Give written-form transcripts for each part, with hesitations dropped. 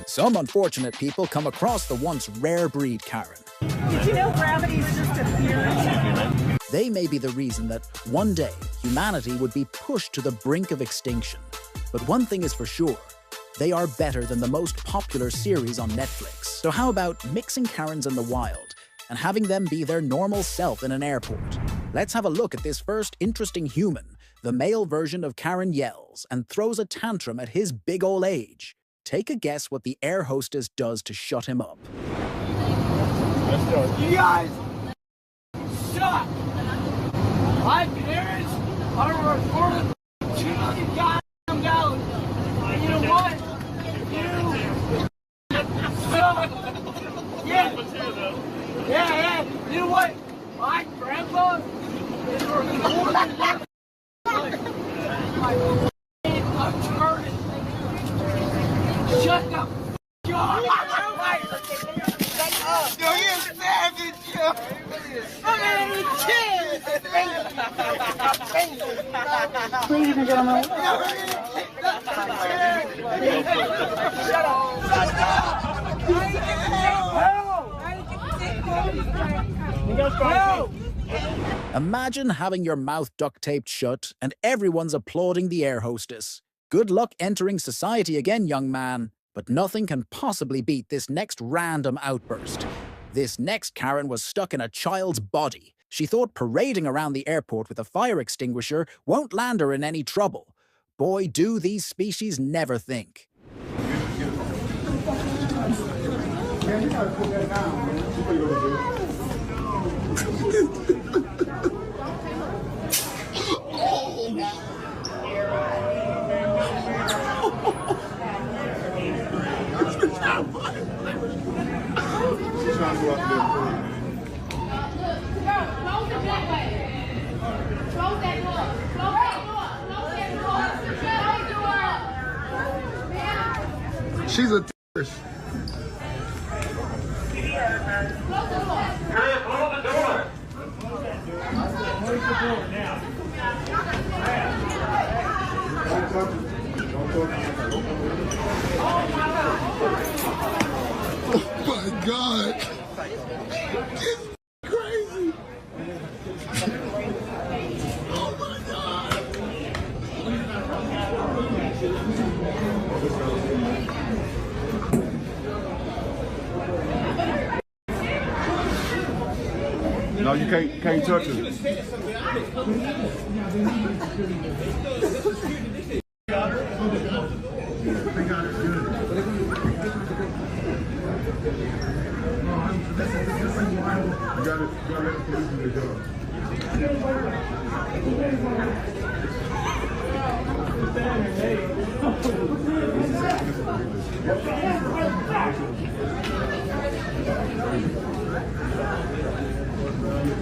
Some unfortunate people come across the once rare breed Karen. Did you know gravity is just a theory? They may be the reason that one day humanity would be pushed to the brink of extinction. But one thing is for sure, they are better than the most popular series on Netflix. So how about mixing Karens in the wild and having them be their normal self in an airport? Let's have a look at this first interesting human. The male version of Karen yells and throws a tantrum at his big ol' age. Take a guess what the air hostess does to shut him up. Let's go. You guys suck! My parents are recording 2 million goddamn dollars. And you know what? You suck! Yeah. You know what? My grandpa is recording their I'm turning. Shut the f*** up! Yo, you're a savage, yo! Ladies and gentlemen. Shut up! Imagine having your mouth duct taped shut and everyone's applauding the air hostess. Good luck entering society again, young man. But nothing can possibly beat this next random outburst. This next Karen was stuck in a child's body. She thought parading around the airport with a fire extinguisher won't land her in any trouble. Boy, do these species never think. She's a terrorist. Oh my God. It's crazy. Oh my God. No, you can't touch it.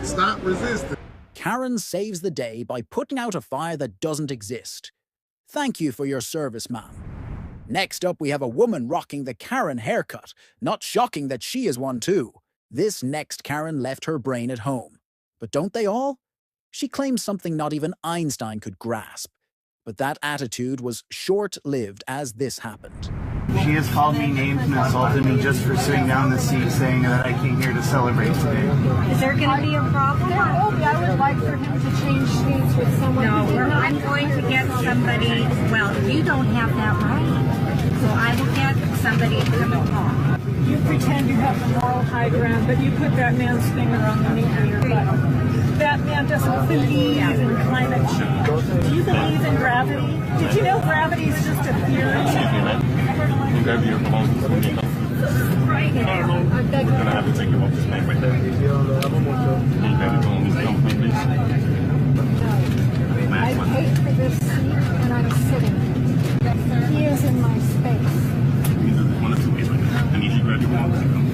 Stop resisting. Karen saves the day by putting out a fire that doesn't exist. Thank you for your service, ma'am. Next up, we have a woman rocking the Karen haircut. Not shocking that she is one too. This next Karen left her brain at home. But don't they all? She claims something not even Einstein could grasp. But that attitude was short-lived as this happened. She has called me names and insulted me just for sitting down the seat saying that I came here to celebrate today. Is there going to be a problem? I would like for him to change seats with someone. No, I'm going to get somebody. Well, you don't have that right. So I will get somebody to come along. You pretend you have the moral high ground, but you put that man's finger on the nape of your butt. That man doesn't believe in climate change. Do you believe in gravity? Did you know gravity is just a theory? Right. We're gonna have to take him off this man right there. I paid for this seat and I'm sitting. He is in my space. One of 2 ways right now. I need you to grab your wall and come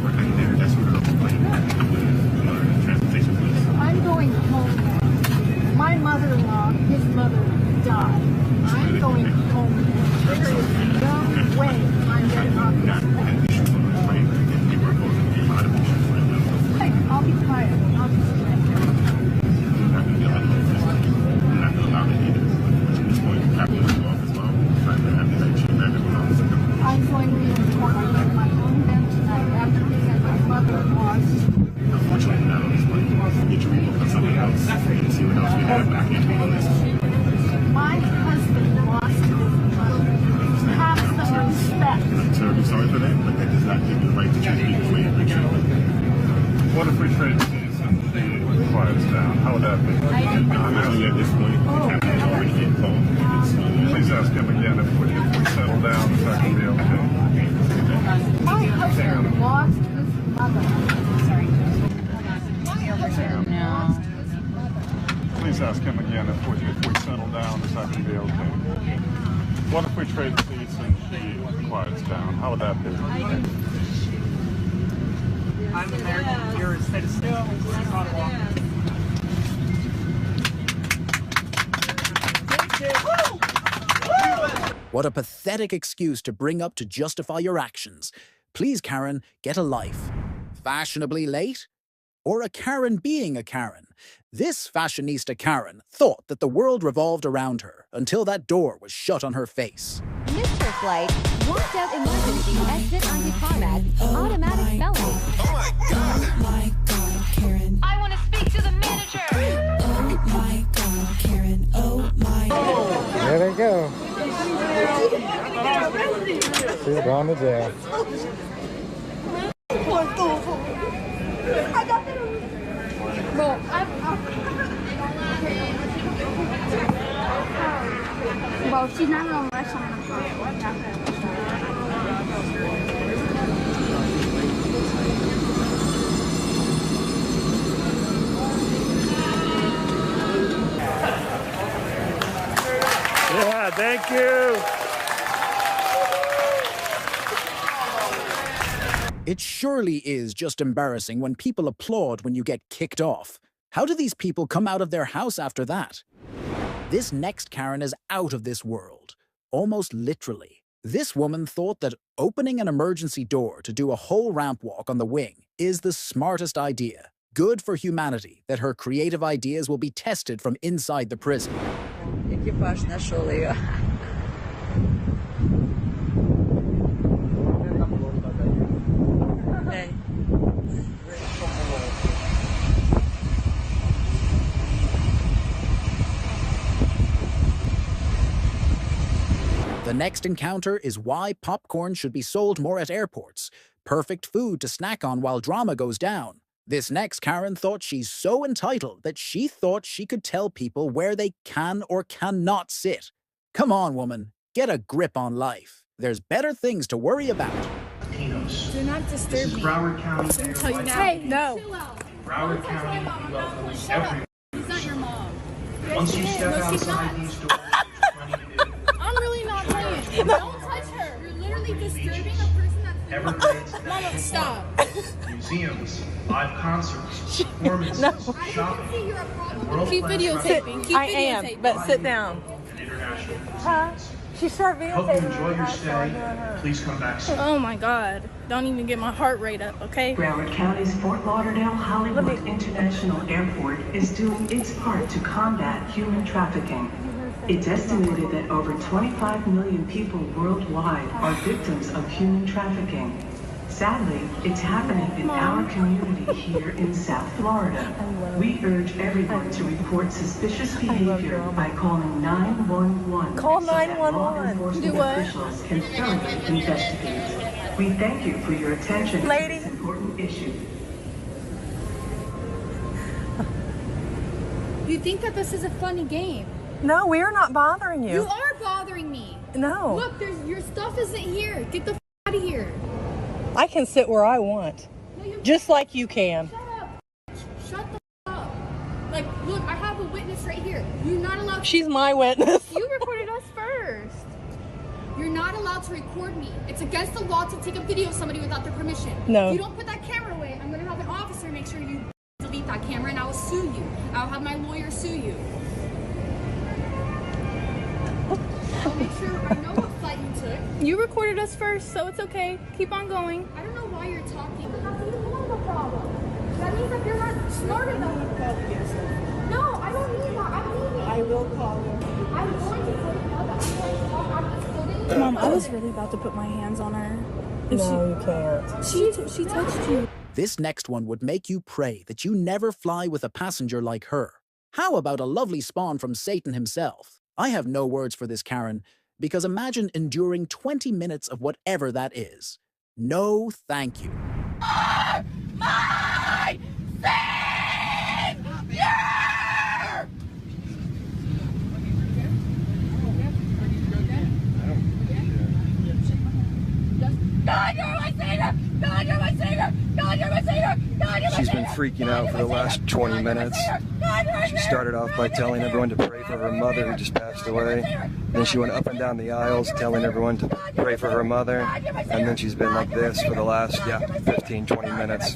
work right there. That's what we're playing. Transportation police. I'm going home. My mother-in-law, his mother, died. I'm going home. There is no way I'm getting off this plane. Hey, I'll be quiet. I'll be straight. I'm going right back at you on this. My husband lost his mother. Have some respect. I'm terribly sorry for that, but that does not give you the right to treat people the way you treat them. What if we trade seats and she quiets down? How would that be? Honestly, at this point, the captain is already getting called. Please ask him again if we settle down, if that can be okay. My husband lost his mother. Sorry. Please ask him again if we settle down, if that can be okay. What if we trade seats and she quiets down? How would that be? I'm American. You're a citizen. What a pathetic excuse to bring up to justify your actions. Please, Karen, get a life. Fashionably late? Or a Karen being a Karen? This fashionista Karen thought that the world revolved around her until that door was shut on her face. Mr. Flight walked out emergency exit onto tarmac, automatic felony. Oh my God, Karen. I want to speak to the manager. Oh my God, Karen. Oh my God. There they go. She's gone to jail. Yeah, thank you. It surely is just embarrassing when people applaud when you get kicked off. How do these people come out of their house after that? This next Karen is out of this world, almost literally. This woman thought that opening an emergency door to do a whole ramp walk on the wing is the smartest idea. Good for humanity that her creative ideas will be tested from inside the prison. Екипаж нашел ее. The next encounter is why popcorn should be sold more at airports. Perfect food to snack on while drama goes down. This next Karen thought she's so entitled that she thought she could tell people where they can or cannot sit. Come on, woman. Get a grip on life. There's better things to worry about. Do not disturb me. Broward County. I'll tell you now. Hey, no. Broward County welcomes everyone. He's not your mom. Once you step outside these doors, there's plenty to do. I'm really not playing. Don't touch her. You're literally disturbing a person that's... Everglades. Mama, stop. Museums, live concerts, performances, shopping, and world-class Keep videotaping. Keep I am, but sit down. and international. Huh? She sure Hope you enjoy your stay. Please come back soon. Oh my God. Don't even get my heart rate up, okay? Broward County's Fort Lauderdale Hollywood International Airport is doing its part to combat human trafficking. It's estimated that over 25 million people worldwide are victims of human trafficking. Sadly, it's happening in our community here in South Florida. We urge everyone to report suspicious behavior by calling 911. Call so that 911. law enforcement Do what? officials can thoroughly investigate. We thank you for your attention to this important issue. You think that this is a funny game? No, we are not bothering you. You are bothering me. No. Look, your stuff isn't here. Get the out of here. I can sit where I want. No, Just like you can. Shut up. Shut the up. Like, look, I have a witness right here. You're not allowed to... She's my witness. You recorded us first. You're not allowed to record me. It's against the law to take a video of somebody without their permission. No. If you don't put that camera away, I'm going to have an officer make sure you delete that camera and I will sue you. I'll have my lawyer sue you. I'll make sure I know what flight you took. You recorded us first, so it's okay. Keep on going. I don't know why you're talking. You have a problem. That means that you're not smart enough. No, I don't need that. I'm leaving. I will call you. I'm going to put another. Mom, I was really about to put my hands on her. No, you can't. She touched you. This next one would make you pray that you never fly with a passenger like her. How about a lovely spawn from Satan himself? I have no words for this Karen, because imagine enduring 20 minutes of whatever that is. No, thank you. My Savior! God, you're my Savior! God, you're my Savior! God, you're my Savior! God, you're my She's been freaking out for the last 20 minutes. She started off by telling everyone to pray for her mother who just passed away. Then she went up and down the aisles telling everyone to pray for her mother. And then she's been like this for the last, 15, 20 minutes.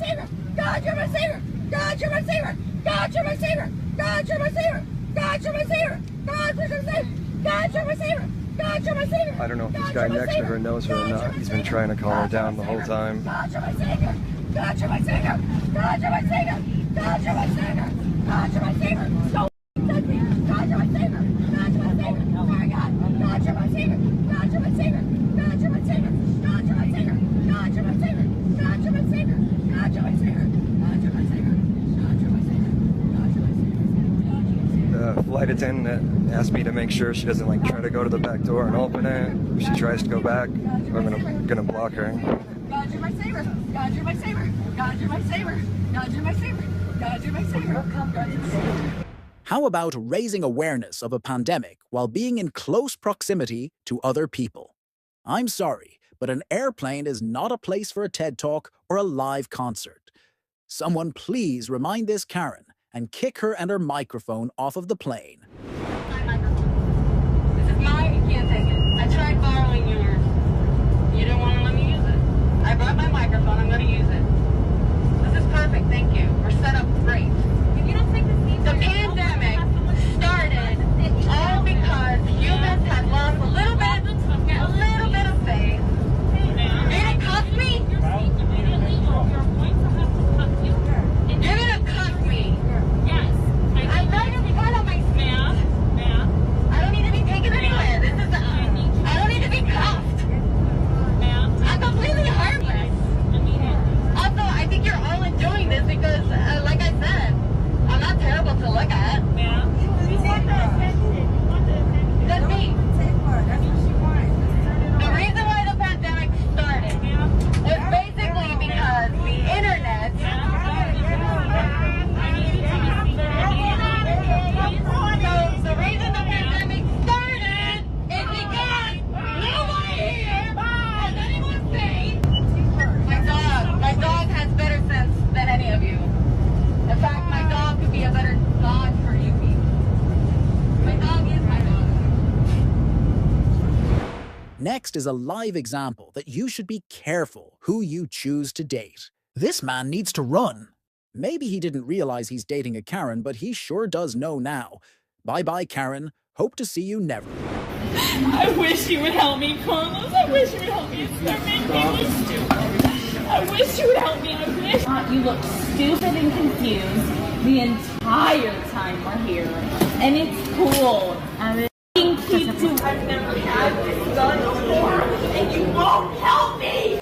God, you're my Savior! God, you're my Savior! God, you're my Savior! God, you're my Savior! God, you're my Savior! God, you're my Savior! God, you're my Savior! God, you're my Savior! I don't know if this guy next to her knows her or not. He's been trying to calm her down the whole time. God, you're my Savior! God, you're my Savior! God, you're my Savior! God, you're my Savior! God, you're my Savior! Don't touch me! God, you're my Savior! God, you're my Savior! Oh my God! God, you're my Savior! God, you're my Savior! God, you're my Savior! God, you're my Savior! God, you're my Savior! God, you're my Savior! God, you're my Savior! God, you're my Savior! God, you're my Savior! God, you're my Savior! The flight attendant asked me to make sure she doesn't try to go to the back door and open it. If she tries to go back, I'm gonna block her. God, you're my Savior! God, you're my Savior! God, you're my Savior! God, you're my Savior! God, you're my Savior! How about raising awareness of a pandemic while being in close proximity to other people? I'm sorry, but an airplane is not a place for a TED Talk or a live concert. Someone please remind this Karen and kick her and her microphone off of the plane. This is mine, you can't take it. I tried borrowing yours. You didn't want to let me use it. I brought my microphone, I'm going to use it. This is perfect, thank you. We're set up great. If you don't take this the pandemic started all because humans had lost a little bit of faith. You're going to cuff me? You're going to cuff me? Yes. I know you're part of my ma'am. I don't need to be taken anywhere. I don't need to be cuffed. I'm completely harmless. Also, I think you're all enjoying this because, like I said, I'm not terrible to look at. That's me. The reason why the pandemic started was basically because the internet. So the reason the pandemic started is because nobody here has anyone safe. My dog has better sense than any of you. In fact, my dog could be a better dog for you people. My dog is my dog. Next is a live example that you should be careful who you choose to date. This man needs to run. Maybe he didn't realize he's dating a Karen, but he sure does know now. Bye-bye, Karen. Hope to see you never. I wish you would help me, Carlos. I wish you would help me. It's so making me look stupid. I wish you would help me. I wish. You look stupid and confused the entire time we're here. And it's cool. Keep to I've never had this done before, and you won't help me!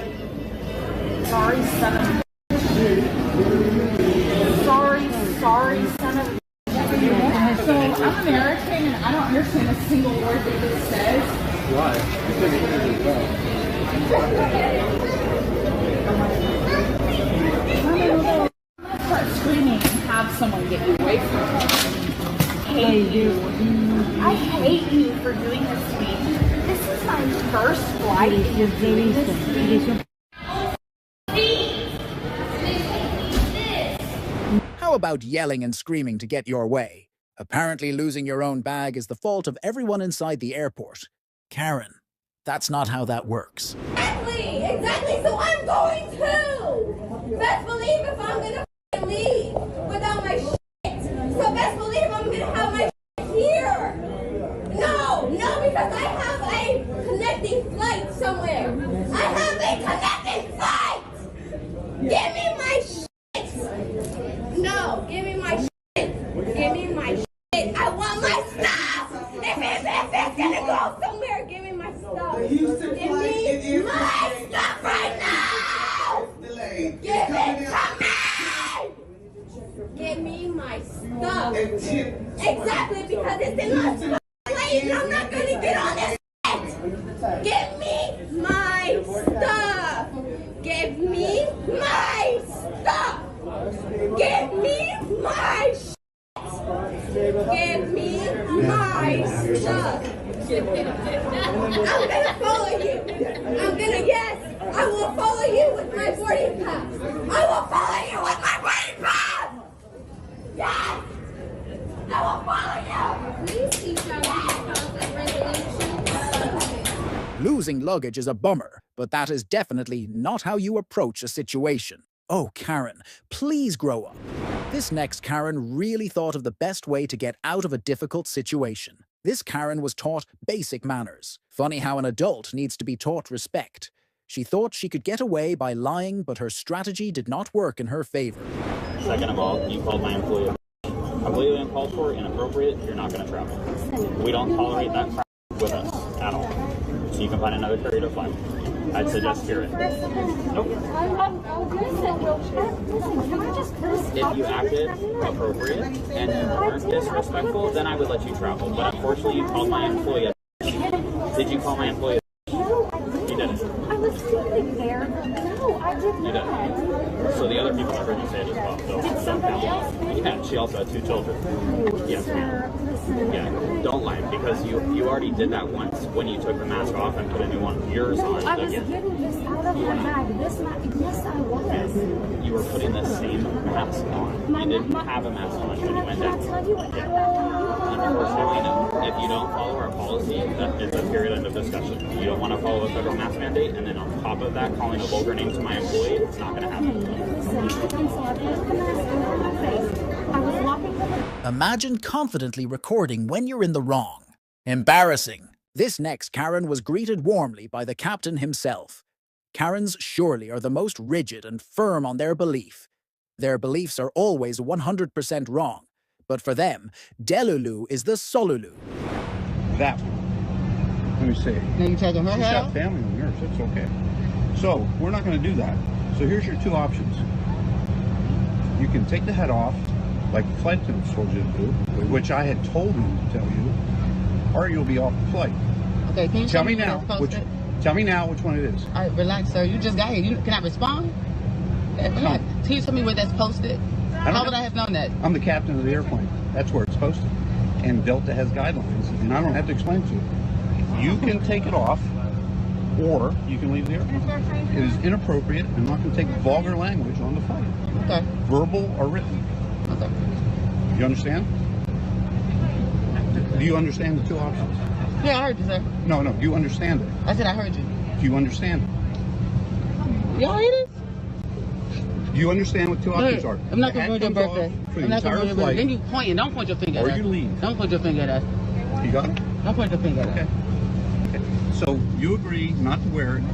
Sorry, son of Sorry, son of So, I'm American, and I don't understand a single word that this says. Why? I'm gonna start screaming and have someone get you away from me. I hate you for doing this to me. This is my first flight. How about yelling and screaming to get your way? Apparently losing your own bag is the fault of everyone inside the airport. Karen, that's not how that works. Exactly, so I'm going to! Best believe if I'm gonna leave without my shit. So best believe I'm gonna have my shit here. No, because I have a connecting flight somewhere. I have a connecting flight! Give me my shit! No, give me my shit! Give me my shit! I want my stuff! If it's gonna go somewhere, give me my stuff! Give me my stuff right now! Give it to me! Give me my stuff! Exactly, because it's in my lane and I'm not going to get on this set. Give me my stuff. Give me my stuff. Give me my shit. Give me my stuff. I'm gonna follow you. Yes, I will follow you with my boarding pass. I will follow you with my boarding pass. Yes, I will follow you. Please teach us conflict resolution. Losing luggage is a bummer, but that is definitely not how you approach a situation. Oh, Karen, please grow up. This next Karen really thought of the best way to get out of a difficult situation. This Karen was taught basic manners. Funny how an adult needs to be taught respect. She thought she could get away by lying, but her strategy did not work in her favor. Second of all, you called my employee completely uncalled for, inappropriate, you're not going to travel. We don't tolerate that crap with us at all. So you can find another carrier to fly. I'd suggest Spirit. Nope. If you acted appropriate and you weren't disrespectful, then I would let you travel. But unfortunately, you called my employee. Did you call my employee? You didn't. I was sleeping there. No, I did not. You didn't. So the other people I heard you say it as well. So did somebody else? Yeah, she also had 2 children. Yes, ma'am. Yeah, don't lie, because you already did that once when you took the mask off and put a new one of yours on. I was getting this out of my bag. Yes, I was. You were putting the same mask on. You didn't have a mask on when you went down. Unfortunately, if you don't follow our policy, that is a period end of discussion. You don't want to follow a federal mask mandate, and then on top of that, calling a vulgar name to my employee, it's not going to happen. Imagine confidently recording when you're in the wrong. Embarrassing. This next Karen was greeted warmly by the captain himself. Karens surely are the most rigid and firm on their belief. Their beliefs are always 100% wrong, but for them, Delulu is the Solulu. That one. Let me see. Now you taking her She's head got off? family on yours. It's okay. So we're not going to do that. So here's your 2 options. You can take the head off, like the flight attendants told you to do, which I had told them to tell you, or you'll be off the flight. Okay, can you tell me now? Tell me now which one it is. All right, relax, sir. You just got here. Can I respond? Relax. Can you tell me where that's posted? How would I have known that? I'm the captain of the airplane. That's where it's posted. And Delta has guidelines, and I don't have to explain it to you. You can take it off, or you can leave the airplane. It is inappropriate. I'm not going to take vulgar language on the flight. Okay. Verbal or written. Okay. You understand? Do you understand the 2 options? Yeah, I heard you, sir. No, do you understand it? I said I heard you. Do you understand it? Y'all hear this? Do you understand what 2 options are? I'm not going to ruin your birthday. I'm not going to ruin your birthday. Then you pointing. Don't point your finger at us. Or you leave. Don't point your finger at us. You got it? Don't point your finger at us. Okay. So you agree not to wear it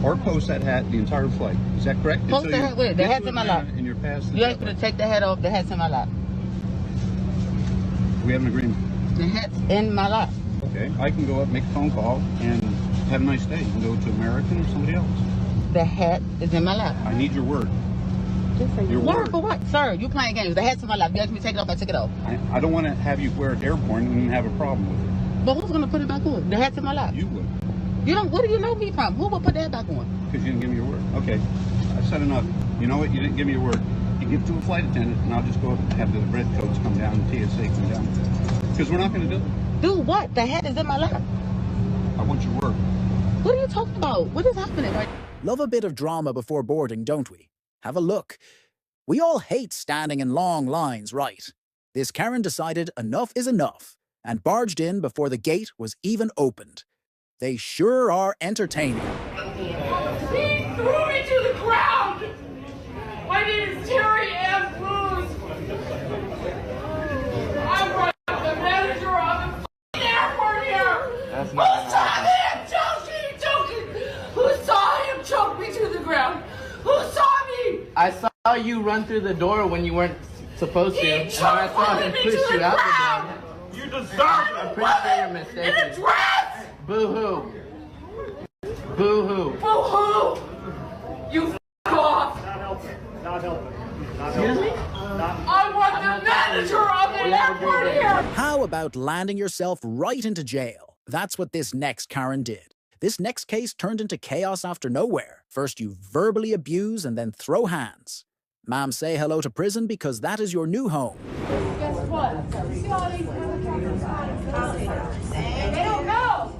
or post that hat the entire flight. Is that correct? Post the hat with it. The hat's in my lap. And you're past You asked me to take the hat off. The hat's in my lap. We have an agreement. The hat's in my lap. Okay. I can go up, make a phone call, and have a nice day. You can go to American or somebody else. The hat is in my lap. I need your word. Your word for what? Sir, you playing games. The hat's in my lap. You asked me to take it off. I took it off. I don't want to have you wear it airborne and have a problem with it. But who's going to put it back on? The hat's in my lap. You would. You don't. Where do you know me from? Who will put that back on? Because you didn't give me your word. Okay. I said enough. You know what? You didn't give me your word. You give it to a flight attendant, and I'll just go up and have the red coats come down and TSA come down. Because we're not going to do it. Do what? The hat is in my lap. I want your word. What are you talking about? What is happening right now? Love a bit of drama before boarding, don't we? Have a look. We all hate standing in long lines, right? This Karen decided enough is enough and barged in before the gate was even opened. They sure are entertaining. He threw me to the ground! My name is Terry Ann Booz. I'm the manager of the airport here! That's Who not saw him choking? Who saw him choke me to the ground? Who saw me? I saw you run through the door when you weren't supposed to. And I saw him push you out the door. You deserve it! I'm pretty sure you're mistaken. In a dress! Boo-hoo. Boo-hoo. Boo-hoo! You f*** off! Excuse me? I want the manager of the airport here! how about landing yourself right into jail? That's what this next Karen did. This next case turned into chaos after nowhere. First you verbally abuse and then throw hands. Ma'am, say hello to prison because that is your new home. Guess what? See all these they don't know.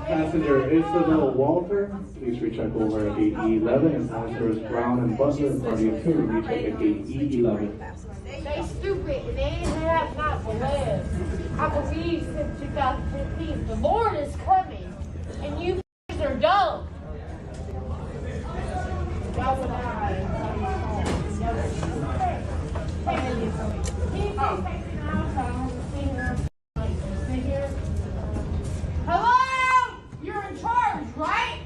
Passenger Isabel Walter, please recheck over at gate E11, and passengers Brown and Butler and party of 2 recheck at gate E11. They stupid and they have not believed. I believe since 2015 the Lord is coming and you are dumb. Hello? You're in charge, right?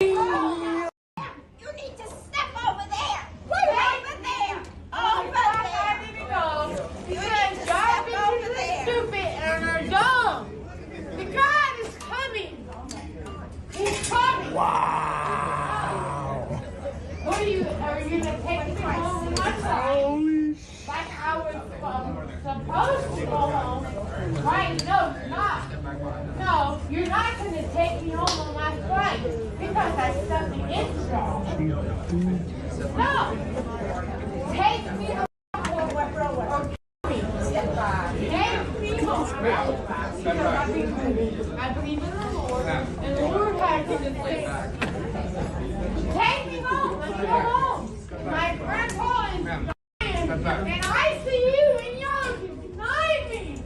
You need to step over there. Over there. Over there. Because y'all bitches are stupid and are dumb. The God is coming. He's coming. Wow. What are you gonna take me home with my son? Like I was supposed to go home. Right? No, you're not. No, you're not gonna take me home on my flight because I stuck the intro. No! Take me home or me. Take me home. Because I believe in the Lord and the Lord has given faith. Take me home. Let's go home. My grandpa is dying and I see you and y'all deny me.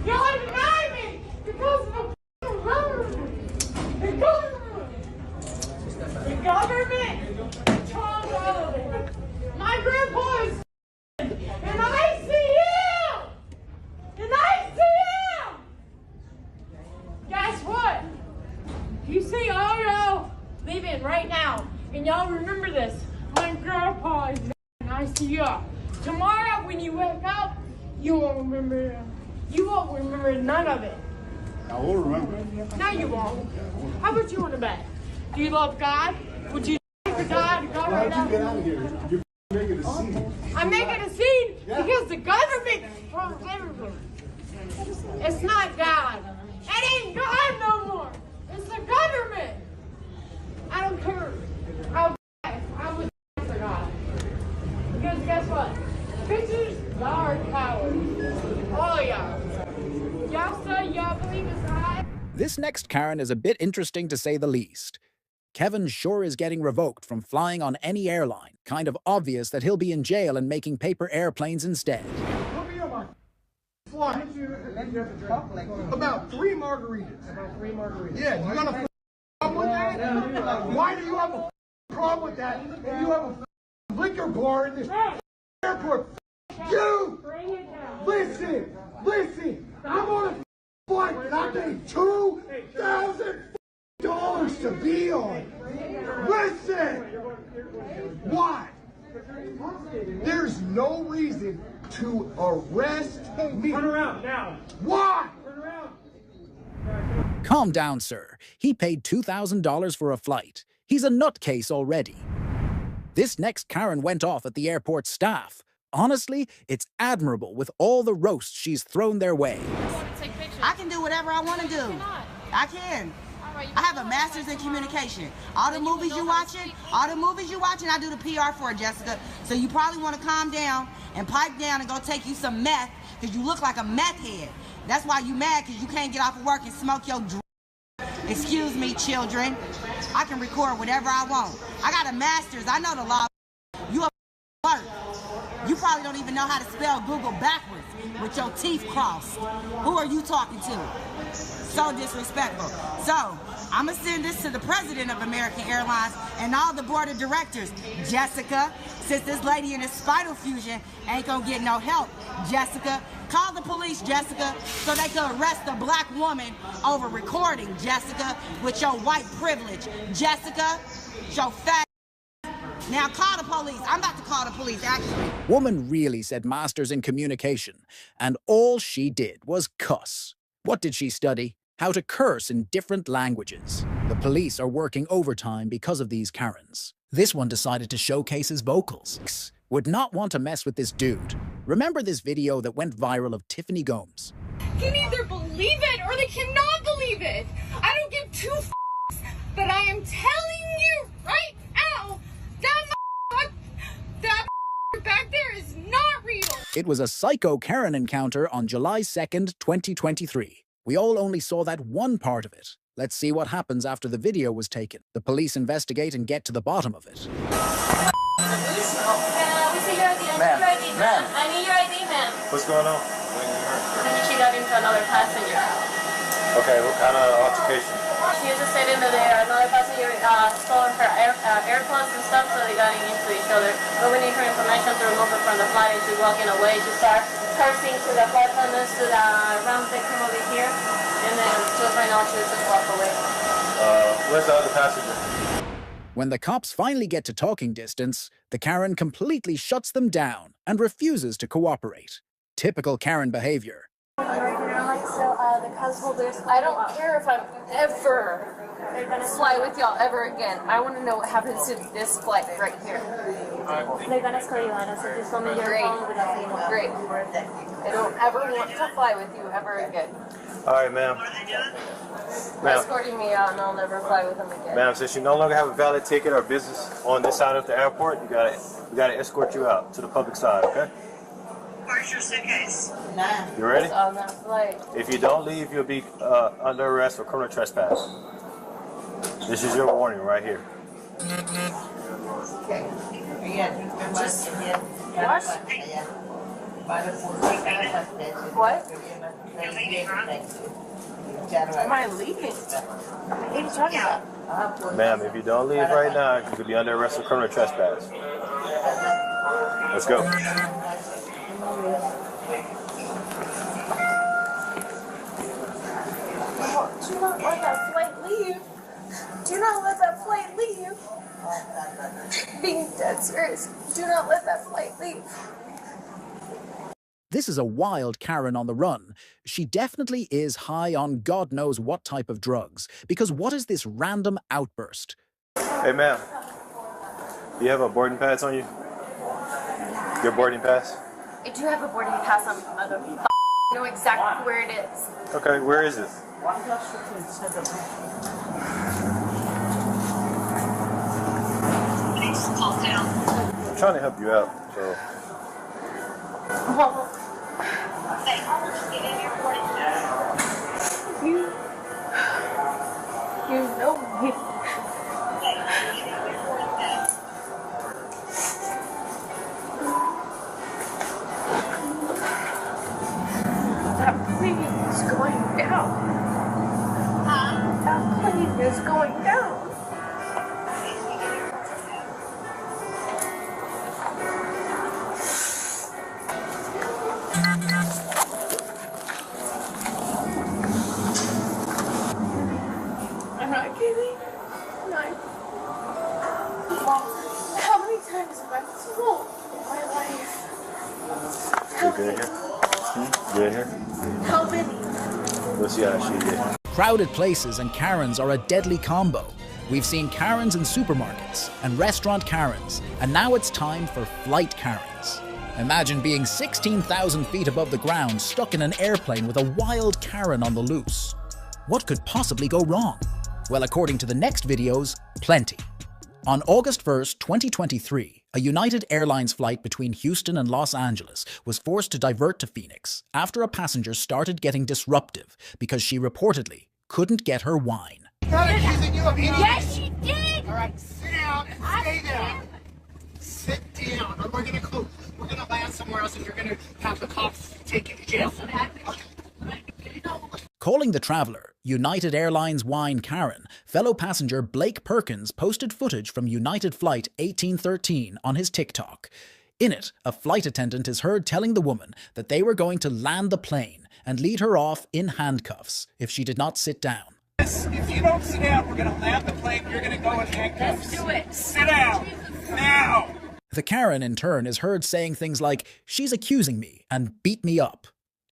Y'all deny me because of the government. The government. The government controls all of it. My grandpa is and I see him. And I see him. Guess what? You see all y'all leaving right now. And y'all remember this. My grandpa is and I see y'all. Tomorrow when you wake up, you won't remember. You won't remember none of it. I will remember. No, you won't. How about you on the bed? Do you love God? Would you for God to go right now? Get out of here. You're making a scene. I'm making a scene because the government controls everything. It's not God. It ain't God no more. It's the government. I don't care. I would for God. Because guess what? Bitches are cowards. All y'all. Y'all say y'all believe in God? This next Karen is a bit interesting to say the least. Kevin sure is getting revoked from flying on any airline. Kind of obvious that he'll be in jail and making paper airplanes instead. Put me on my flight. About 3 margaritas. Yeah, you got a problem with that? Why do you have a problem with that? And you have a liquor bar in this airport. You! Listen! I'm on a flight that I paid $2,000 to be on. Listen! Why? There's no reason to arrest me. Turn around now. Why? Turn around. Calm down, sir. He paid $2,000 for a flight. He's a nutcase already. This next Karen went off at the airport staff. Honestly, it's admirable with all the roasts she's thrown their way. I can do whatever I want to do. I can. I have a master's in communication. All the movies you watching, I do the PR for it, Jessica. So you probably want to calm down and pipe down and go take you some meth because you look like a meth head. That's why you mad because you can't get off of work and smoke your Excuse me, children. I can record whatever I want. I got a master's. I know the law. You a flirt. You probably don't even know how to spell Google backwards with your teeth crossed. Who are you talking to? So disrespectful. So, I'm going to send this to the president of American Airlines and all the board of directors. Jessica, since this lady in this spinal fusion ain't going to get no help, Jessica, call the police, Jessica, so they can arrest a black woman over recording, Jessica, with your white privilege. Jessica, your fat. Now call the police. I'm about to call the police, actually. Woman really said masters in communication, and all she did was cuss. What did she study? How to curse in different languages. The police are working overtime because of these Karens. This one decided to showcase his vocals. would not want to mess with this dude. Remember this video that went viral of Tiffany Gomes? Can either believe it or they cannot believe it. I don't give two f***s, but I am telling you right now, that back there is not real. It was a psycho Karen encounter on July 2nd, 2023. We all only saw that one part of it. Let's see what happens after the video was taken. The police investigate and get to the bottom of it. Ma'am, ma'am. I need your ID, ma'am. What's going on? She got into another passenger. Okay, what kind of altercation? She was just sitting there. Another passenger stole her AirPods and stuff, so they got into each other. But we need her information to remove her from the flight, and she's walking away. She started cursing to the flight attendants, to the ramp that came over here, and then just right now she was just walk away. Where's the other passenger? When the cops finally get to talking distance, the Karen completely shuts them down and refuses to cooperate. Typical Karen behavior. The cuz holders, I don't care if I'm ever fly with y'all ever again. I want to know what happens to this flight right here. They're gonna score you on us, so just let me your phone without being great. I don't ever want to fly with you ever again. All right, ma'am. Escorting me out and I'll never fly with them again. Ma'am, since you no longer have a valid ticket or business on this side of the airport, we gotta escort you out to the public side, okay? Where's your suitcase? You ready? It's on that flight. If you don't leave, you'll be under arrest for criminal trespass. This is your warning right here. Okay. What? Am I leaving? What are you talking about? Ma'am, if you don't leave right now, you could be under arrest for criminal trespass. Let's go. Do not let that flight leave. Do not let that flight leave. Being dead serious. Do not let that flight leave. This is a wild Karen on the run. She definitely is high on God knows what type of drugs. Because what is this random outburst? Hey, ma'am. Do you have a boarding pass on you? Your boarding pass? I do have a boarding pass on my mother. I know exactly where it is. Okay, where is it? I'm trying to help you out, so. You know me. That plane is going down. That plane is going down. I'm not kidding. How many times have I told in my life? You good here? You good here? How many? Let's see how she did. Crowded places and Karens are a deadly combo. We've seen Karens in supermarkets and restaurant Karens, and now it's time for flight Karens. Imagine being 16,000 feet above the ground, stuck in an airplane with a wild Karen on the loose. What could possibly go wrong? Well, according to the next videos, plenty. On August 1st, 2023, a United Airlines flight between Houston and Los Angeles was forced to divert to Phoenix after a passenger started getting disruptive because she reportedly couldn't get her wine. Not accusing you of anything. Yes, she did. All right, sit down and stay there. Sit down, or we're gonna land somewhere else, and you're gonna have the cops take you to jail for that. Calling the traveler United Airlines wine Karen, fellow passenger Blake Perkins posted footage from United Flight 1813 on his TikTok. In it, a flight attendant is heard telling the woman that they were going to land the plane and lead her off in handcuffs if she did not sit down. If you don't sit down, we're gonna land the plane. You're gonna go in handcuffs. Let's do it. Sit down now. The Karen, in turn, is heard saying things like, "She's accusing me," and "beat me up."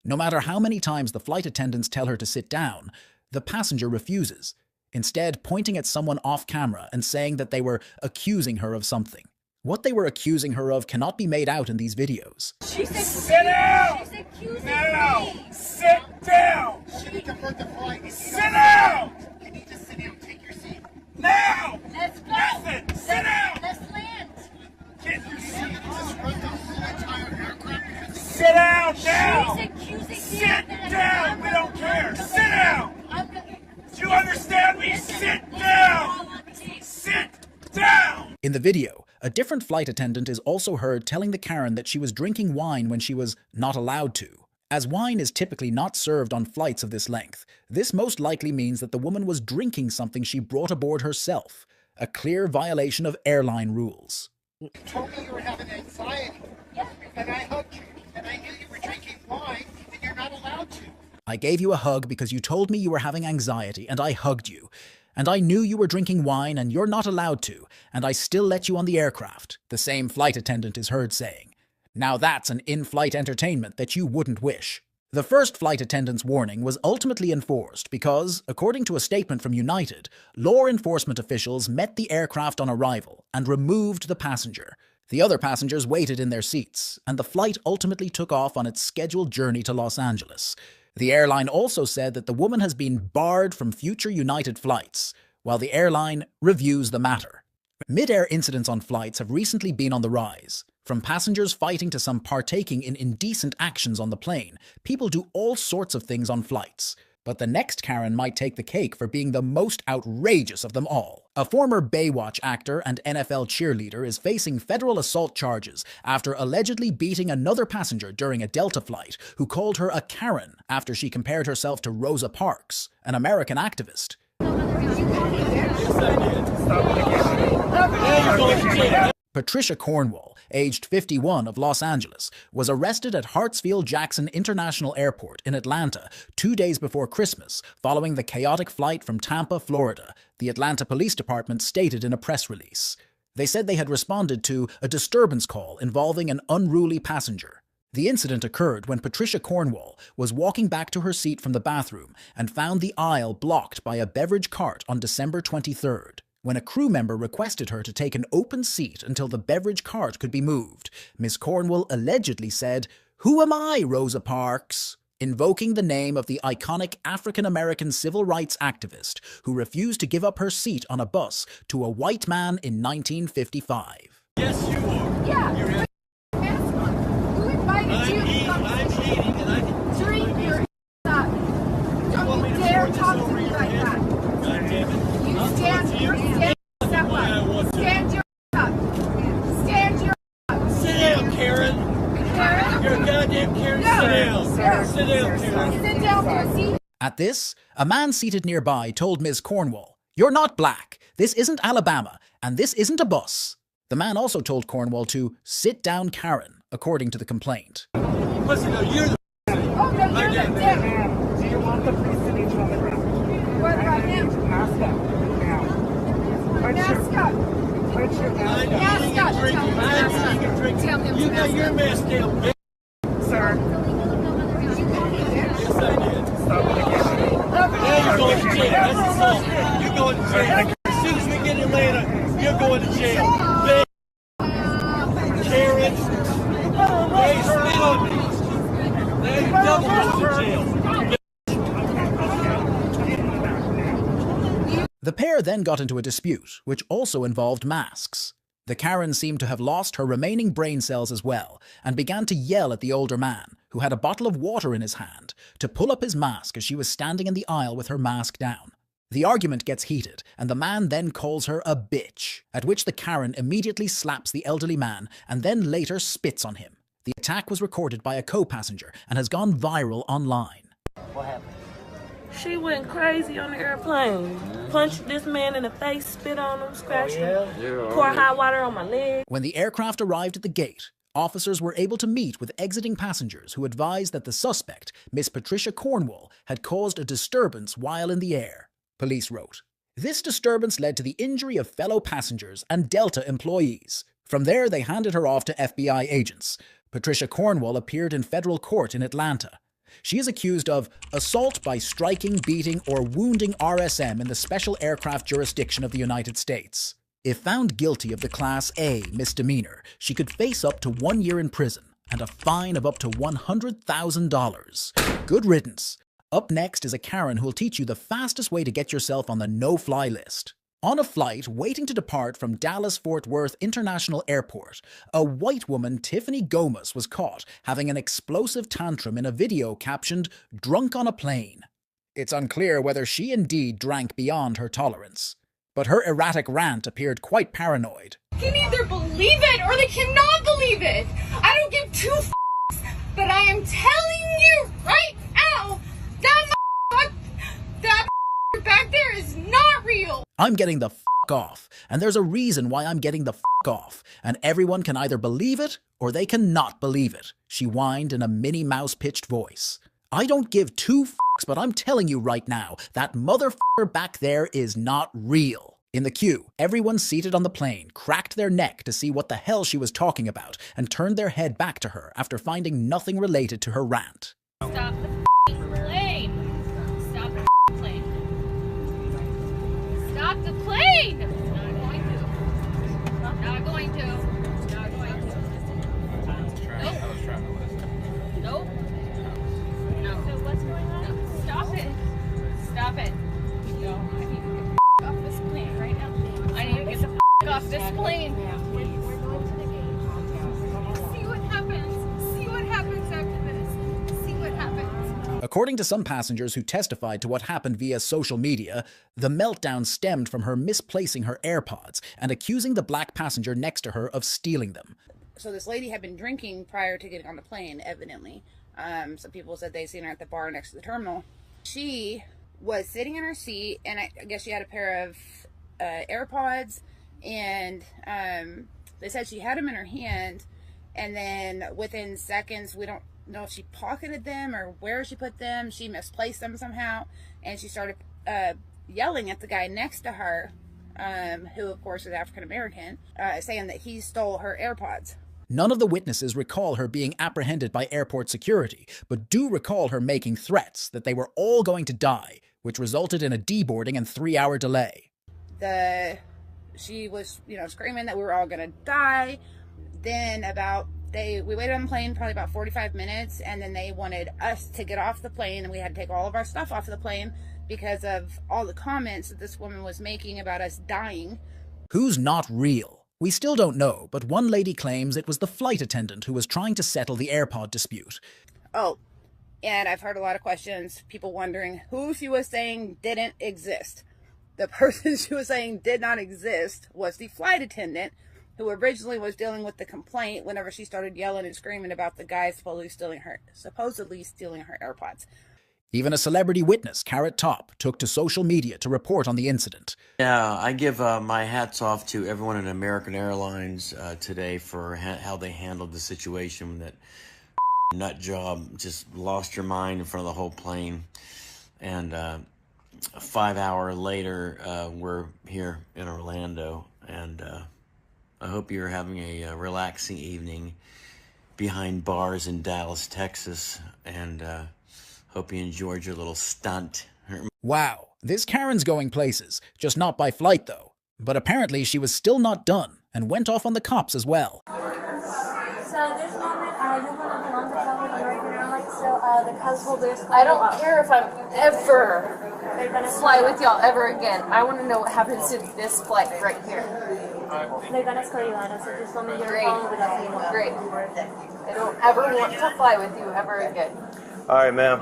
No matter how many times the flight attendants tell her to sit down, the passenger refuses, instead pointing at someone off camera and saying that they were accusing her of something. What they were accusing her of cannot be made out in these videos. She said, sit down! She's accusing me! Sit down! She need to put the flight. Sit down! You need to sit down. Take your seat. Now! Let's go! Listen! Sit down! Let's land! Get your seat. Sit down now! She's accusing me. Sit down! We don't care! Sit down! Do you understand me? Sit down! Sit down! In the video, a different flight attendant is also heard telling the Karen that she was drinking wine when she was not allowed to. As wine is typically not served on flights of this length, this most likely means that the woman was drinking something she brought aboard herself, a clear violation of airline rules. You told me you were having anxiety, and I hugged you, and I knew you were drinking wine, and you're not allowed to. I gave you a hug because you told me you were having anxiety, and I hugged you. And I knew you were drinking wine, and you're not allowed to, and I still let you on the aircraft, the same flight attendant is heard saying. Now that's an in-flight entertainment that you wouldn't wish. The first flight attendant's warning was ultimately enforced because, according to a statement from United, law enforcement officials met the aircraft on arrival and removed the passenger. The other passengers waited in their seats, and the flight ultimately took off on its scheduled journey to Los Angeles. The airline also said that the woman has been barred from future United flights, while the airline reviews the matter. Mid-air incidents on flights have recently been on the rise. From passengers fighting to some partaking in indecent actions on the plane, people do all sorts of things on flights. But the next Karen might take the cake for being the most outrageous of them all. A former Baywatch actor and NFL cheerleader is facing federal assault charges after allegedly beating another passenger during a Delta flight who called her a Karen after she compared herself to Rosa Parks, an American activist. Patricia Cornwall, aged 51 of Los Angeles, was arrested at Hartsfield-Jackson International Airport in Atlanta 2 days before Christmas following the chaotic flight from Tampa, Florida, the Atlanta Police Department stated in a press release. They said they had responded to a disturbance call involving an unruly passenger. The incident occurred when Patricia Cornwall was walking back to her seat from the bathroom and found the aisle blocked by a beverage cart on December 23rd. When a crew member requested her to take an open seat until the beverage cart could be moved, Ms. Cornwall allegedly said, "Who am I, Rosa Parks?" invoking the name of the iconic African-American civil rights activist who refused to give up her seat on a bus to a white man in 1955. Yes, you are. Yeah. You're who invited you to come eating, and I can drink your up. Don't you dare talk to me like that. God damn it. Stand your step up. Stand your up. Stand your up. Sit down, Karen. Karen? You're a goddamn Karen. No. Sit down. Sir. Sit down, Karen. Sit down there. See? At this, a man seated nearby told Ms. Cornwall, "You're not black. This isn't Alabama, and this isn't a bus." The man also told Cornwall to sit down, Karen, according to the complaint. Listen, no, you're the oh, no, you're the dick. Do you want the police to meet you on the ground? What about him? Mask up. Mask up. Put your mask up. Tell him you got your mask down, bitch. Sir. Yes, I did. Stop it again. Now you're going to jail. That's assault. You're going to jail. As soon as we get in Atlanta, you're going to jail. Bitch. Karen. Hey, spit on me. Now you're double going to jail. The pair then got into a dispute, which also involved masks. The Karen seemed to have lost her remaining brain cells as well, and began to yell at the older man, who had a bottle of water in his hand, to pull up his mask as she was standing in the aisle with her mask down. The argument gets heated, and the man then calls her a bitch, at which the Karen immediately slaps the elderly man and then later spits on him. The attack was recorded by a co-passenger and has gone viral online. What happened? She went crazy on the airplane. Punched this man in the face, spit on him, scratched him, poured hot water on my leg. When the aircraft arrived at the gate, officers were able to meet with exiting passengers who advised that the suspect, Miss Patricia Cornwall, had caused a disturbance while in the air, police wrote. This disturbance led to the injury of fellow passengers and Delta employees. From there, they handed her off to FBI agents. Patricia Cornwall appeared in federal court in Atlanta. She is accused of assault by striking, beating, or wounding RSM in the Special Aircraft Jurisdiction of the United States. If found guilty of the Class A misdemeanor, she could face up to 1 year in prison and a fine of up to $100,000. Good riddance. Up next is a Karen who'll teach you the fastest way to get yourself on the no-fly list. On a flight waiting to depart from Dallas-Fort Worth International Airport, a white woman, Tiffany Gomez, was caught having an explosive tantrum in a video captioned, "Drunk on a Plane." It's unclear whether she indeed drank beyond her tolerance, but her erratic rant appeared quite paranoid. They can either believe it or they cannot believe it. I don't give two f***s, but I am telling you right now, that back there is not real. I'm getting the f*** off, and there's a reason why I'm getting the f*** off, and everyone can either believe it or they cannot believe it, she whined in a Minnie Mouse-pitched voice. I don't give two f***s, but I'm telling you right now, that motherfucker back there is not real. In the queue, everyone seated on the plane cracked their neck to see what the hell she was talking about and turned their head back to her after finding nothing related to her rant. Stop the plane. Stop the plane. Stop the plane. Not going to. Not going to. Not going to. Nope. Nope. No. So what's going on? No. Stop it. Stop it. No. I need to get off this plane right now. I need to get the off this plane. We're going to the gate. See what happens. See what happens after this. See what happens. According to some passengers who testified to what happened via social media, the meltdown stemmed from her misplacing her AirPods and accusing the black passenger next to her of stealing them. So this lady had been drinking prior to getting on the plane, evidently. Some people said they'd seen her at the bar next to the terminal. She was sitting in her seat, and I guess she had a pair of AirPods, and they said she had them in her hand, and then within seconds, we don't know if she pocketed them or where she put them. She misplaced them somehow, and she started yelling at the guy next to her, who of course is African American, saying that he stole her AirPods. None of the witnesses recall her being apprehended by airport security, but do recall her making threats that they were all going to die, which resulted in a deboarding and 3-hour delay. She was, screaming that we were all gonna die. Then we waited on the plane probably about 45 minutes, and then they wanted us to get off the plane, and we had to take all of our stuff off of the plane because of all the comments that this woman was making about us dying. Who's not real? We still don't know, but one lady claims it was the flight attendant who was trying to settle the AirPod dispute. Oh, and I've heard a lot of questions, people wondering who she was saying didn't exist. The person she was saying did not exist was the flight attendant, who originally was dealing with the complaint whenever she started yelling and screaming about the guy supposedly stealing her AirPods. Even a celebrity witness, Carrot Top, took to social media to report on the incident. Yeah, I give my hats off to everyone at American Airlines today for how they handled the situation. That nut job just lost your mind in front of the whole plane. And 5 hours later, we're here in Orlando. And I hope you're having a relaxing evening behind bars in Dallas, Texas. And hope you enjoyed your little stunt. Wow, this Karen's going places, just not by flight though. But apparently she was still not done, and went off on the cops as well. So this moment, you want to belong to American Airlines, so the cuz holders... I don't care if I'm ever fly with y'all ever again. I want to know what happens to this flight right here. They're gonna escort you out, so just let me get on without you. Great. I don't ever want to fly with you ever again. All right, ma'am.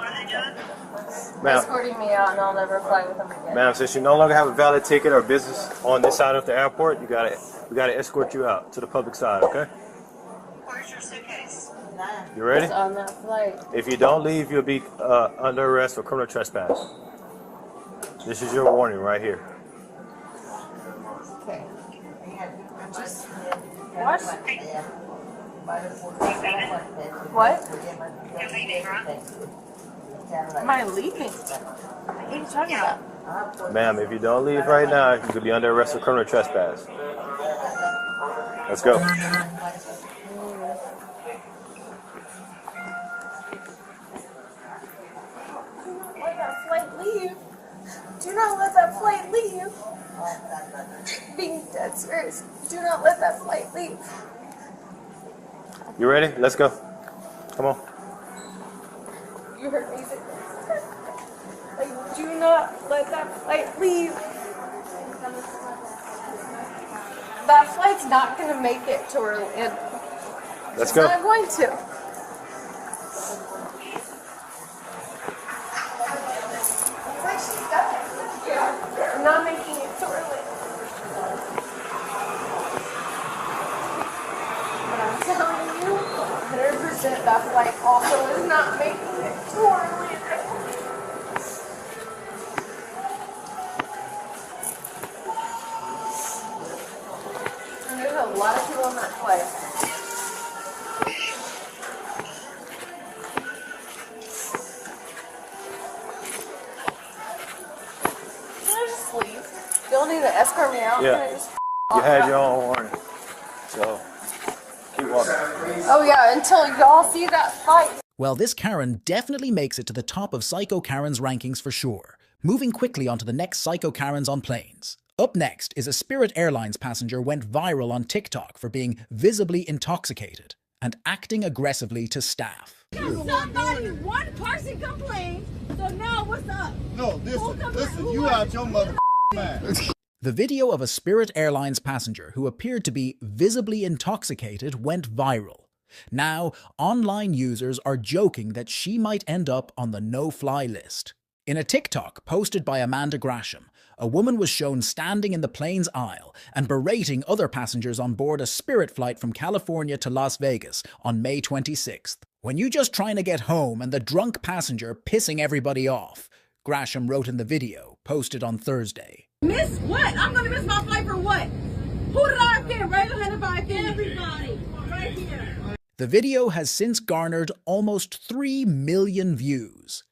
Escorting me out, and I'll never fly with them again. Ma'am, since you no longer have a valid ticket or business on this side of the airport, we gotta escort you out to the public side, okay? Where's your suitcase? You ready? It's on that flight. If you don't leave, you'll be under arrest for criminal trespass. This is your warning right here. Okay. What? What? Am I leaving? What are you talking about? Ma'am, if you don't leave right now, you could be under arrest for criminal trespass. Let's go. Let that flight leave. Do not let that flight leave. Being dead serious. Do not let that flight leave. You ready? Let's go. Come on. You heard me say like, do not let that flight leave. That flight's not going to make it to Orlando. Let's go. It's not going to. Yeah, I'm not making it to Orlando. But I'm telling you, 100% that flight also is not making it to Orlando. And there's a lot of people on that flight. Can I just leave? You don't need to escort me out? Yeah. Can I just You had your own warning. So, keep walking. Oh yeah, until y'all see that fight. Well, this Karen definitely makes it to the top of Psycho Karen's rankings for sure. Moving quickly onto the next Psycho Karens on planes. Up next is a Spirit Airlines passenger went viral on TikTok for being visibly intoxicated and acting aggressively to staff. Somebody, one person complained, so now what's up? No, listen, you out your mother mind. The video of a Spirit Airlines passenger who appeared to be visibly intoxicated went viral. Now, online users are joking that she might end up on the no-fly list. In a TikTok posted by Amanda Grasham, a woman was shown standing in the plane's aisle and berating other passengers on board a Spirit flight from California to Las Vegas on May 26th. When you just trying to get home and the drunk passenger pissing everybody off, Grasham wrote in the video, posted on Thursday. Miss what? I'm gonna miss my flight for what? Who did I offend? Raise your hand if I offend everybody. Right here. The video has since garnered almost 3 million views.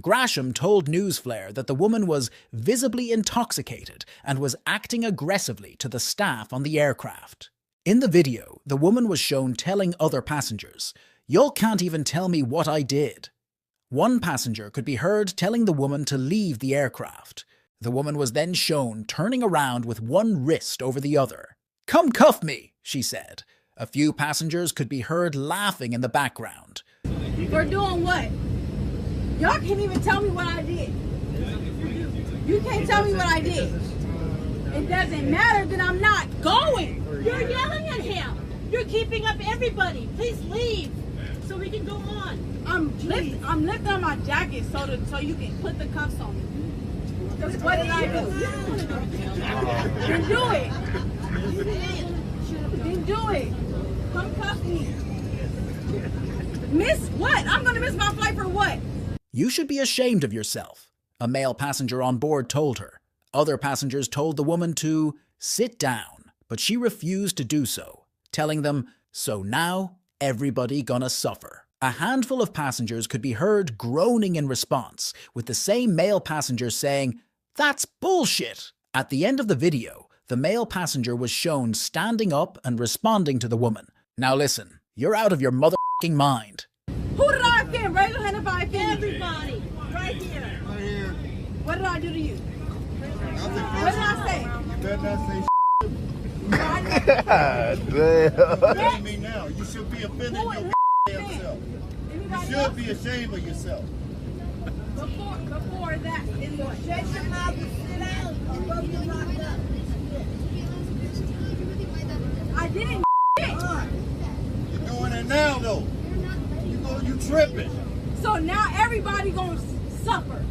Grasham told Newsflare that the woman was visibly intoxicated and was acting aggressively to the staff on the aircraft. In the video, the woman was shown telling other passengers, "Y'all can't even tell me what I did." One passenger could be heard telling the woman to leave the aircraft. The woman was then shown turning around with one wrist over the other. "Come cuff me," she said. A few passengers could be heard laughing in the background. For doing what? Y'all can't even tell me what I did. You can't tell me what I did. It doesn't matter, then I'm not going. You're yelling at him. You're keeping up everybody. Please leave so we can go on. I'm lifting up my jacket so you can put the cuffs on me. What did I do? Then do it. Then do it. Come cuff me. Miss what? I'm gonna miss my flight for what? "You should be ashamed of yourself," a male passenger on board told her. Other passengers told the woman to sit down, but she refused to do so, telling them, "So now everybody gonna suffer." A handful of passengers could be heard groaning in response, with the same male passenger saying, "That's bullshit." At the end of the video, the male passenger was shown standing up and responding to the woman. "Now listen, you're out of your motherfucking mind." Who did I offend? Raise your hand if I offend everybody. Right here. Right here. What did I do to you? What did I say? You better not say Damn. Tell me now. You should be offended your self. You should be ashamed of yourself. Before that, is what? Shut your mouth and sit down. Or you locked up. I didn't. You're doing it now, though. You tripping. So now everybody gonna suffer.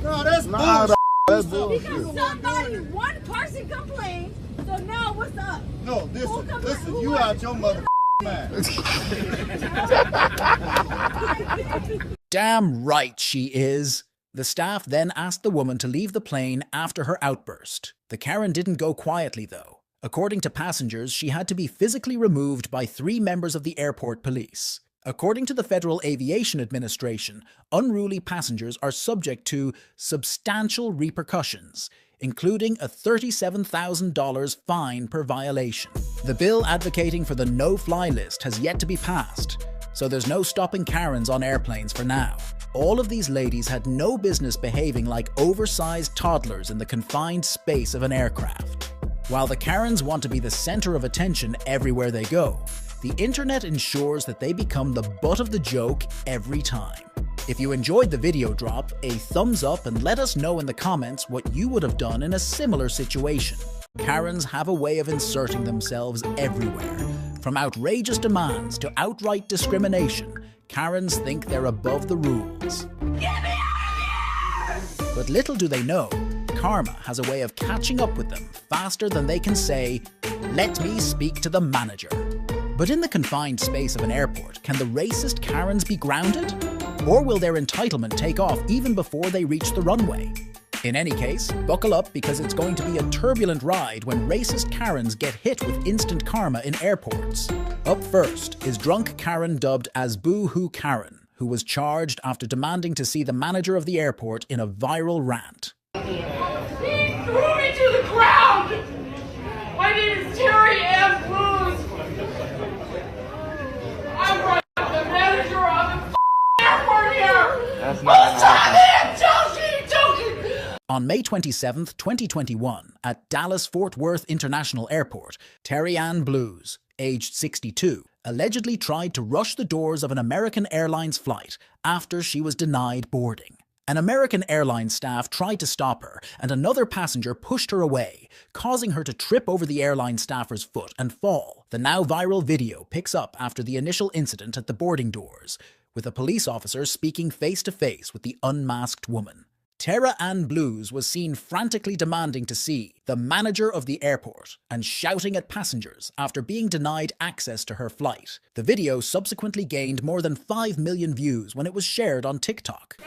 No, that's bullshit. That's bullshit. Because somebody, one person complained, so now what's up? No, listen, you out your mother mind. Damn right she is. The staff then asked the woman to leave the plane after her outburst. The Karen didn't go quietly though. According to passengers, she had to be physically removed by 3 members of the airport police. According to the Federal Aviation Administration, unruly passengers are subject to substantial repercussions, including a $37,000 fine per violation. The bill advocating for the no-fly list has yet to be passed, so there's no stopping Karens on airplanes for now. all of these ladies had no business behaving like oversized toddlers in the confined space of an aircraft. While the Karens want to be the center of attention everywhere they go, the internet ensures that they become the butt of the joke every time. If you enjoyed the video, drop a thumbs up and let us know in the comments what you would have done in a similar situation. Karens have a way of inserting themselves everywhere. From outrageous demands to outright discrimination, Karens think they're above the rules. Get me out of here! But little do they know, karma has a way of catching up with them faster than they can say, "Let me speak to the manager." But in the confined space of an airport, can the racist Karens be grounded? Or will their entitlement take off even before they reach the runway? In any case, buckle up because it's going to be a turbulent ride when racist Karens get hit with instant karma in airports. Up first is drunk Karen dubbed as Boo Hoo Karen, who was charged after demanding to see the manager of the airport in a viral rant. He threw me to the ground! My name is Terry Ann Blues. I'm right the manager of the airport here! That's not gonna happen. I'm joking! On May 27, 2021, at Dallas-Fort Worth International Airport, Terry Ann Blues, aged 62, allegedly tried to rush the doors of an American Airlines flight after she was denied boarding. An American Airlines staff tried to stop her, and another passenger pushed her away, causing her to trip over the airline staffer's foot and fall. The now viral video picks up after the initial incident at the boarding doors, with a police officer speaking face-to-face with the unmasked woman. Tara Ann Blues was seen frantically demanding to see the manager of the airport and shouting at passengers after being denied access to her flight. The video subsequently gained more than 5 million views when it was shared on TikTok. Did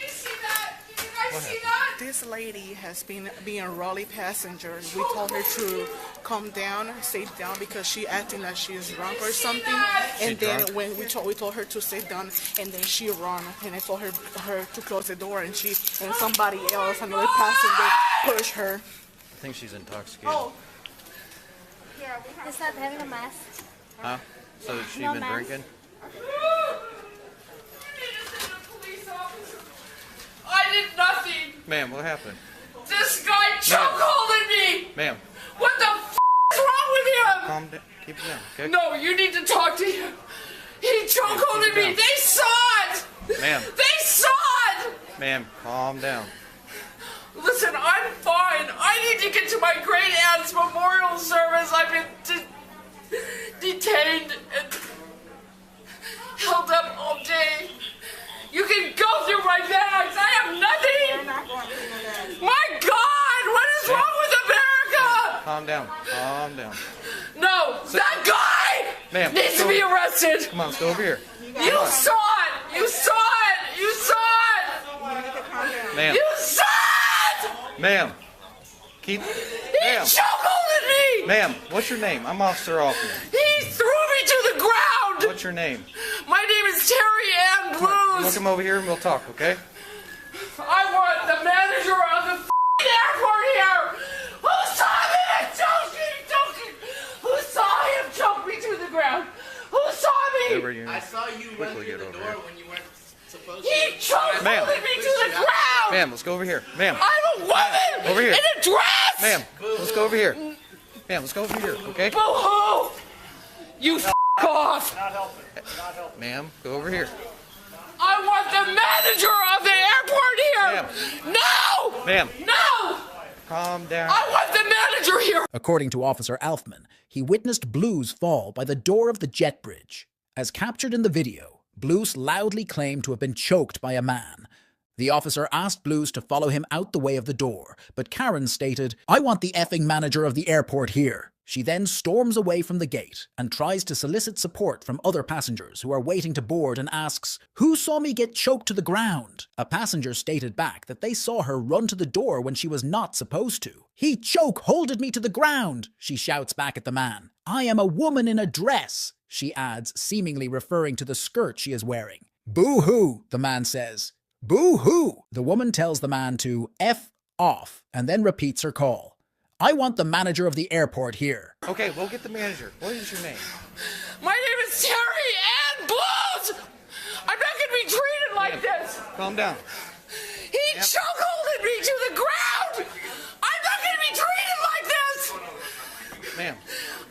you see that? Did you guys see that? This lady has been being a Raleigh passenger. We told her to calm down, sit down because she acting like she is drunk or something. And then when we told her to sit down, and then she ran. And I told her to close the door, and somebody else, another passenger, pushed her. I think she's intoxicated. Oh. Is that having a mask? Huh? So she No been mask. drinking? I did nothing. Ma'am, what happened? This guy chokeholded me. Ma'am, What the f is wrong with him? calm down. Keep it down, okay? No, you need to talk to him. He chokeholded me. down. They saw it. Ma'am. They saw it. Ma'am, calm down. Listen, I'm fine. I need to get to my great aunt's memorial service. I've been detained and held up all day. You can go through my bags. I have nothing. My God, what is wrong with America? Calm down. Calm down. No, that guy Ma'am, needs to be arrested. Come on, let's go over here. You saw it. You saw it. You saw it. Ma'am. You saw it. Ma'am. Keep. He Ma'am. chokeholded me. Ma'am, what's your name? I'm Officer Hoffman. He threw me to the ground. What's your name? My name is Terry Ann You Blues. come over here and we'll talk, okay? I want the manager of the airport here. Who saw me? Joking. Who saw him choke me to the ground? Who saw me? I saw you run through the door when you weren't supposed to. He chokeholded me to the ground. Ma'am, let's go over here. Ma'am. I'm a woman Over here. in a dress. Ma'am, let's go over here. Ma'am, let's go over here, okay? Boo-hoo! You f*** off. Ma'am, go over here. I want the manager of the airport here. No. Ma'am. No. Calm down. I want the manager here. According to Officer Alfman, he witnessed Blues fall by the door of the jet bridge. As captured in the video, Blues loudly claimed to have been choked by a man. The officer asked Blues to follow him out the way of the door, but Karen stated, "I want the effing manager of the airport here." She then storms away from the gate and tries to solicit support from other passengers who are waiting to board and asks, "Who saw me get choked to the ground?" A passenger stated back that they saw her run to the door when she was not supposed to. "He choke-holded me to the ground," she shouts back at the man. "I am a woman in a dress," she adds, seemingly referring to the skirt she is wearing. "Boo-hoo," the man says. "Boo-hoo." The woman tells the man to F off and then repeats her call. "I want the manager of the airport here." Okay, we'll get the manager. What is your name? My name is Terry Ann Blues. I'm not going to be treated like like this. Calm down. He chokeholded me to the ground. I'm not going to be treated like this. Ma'am.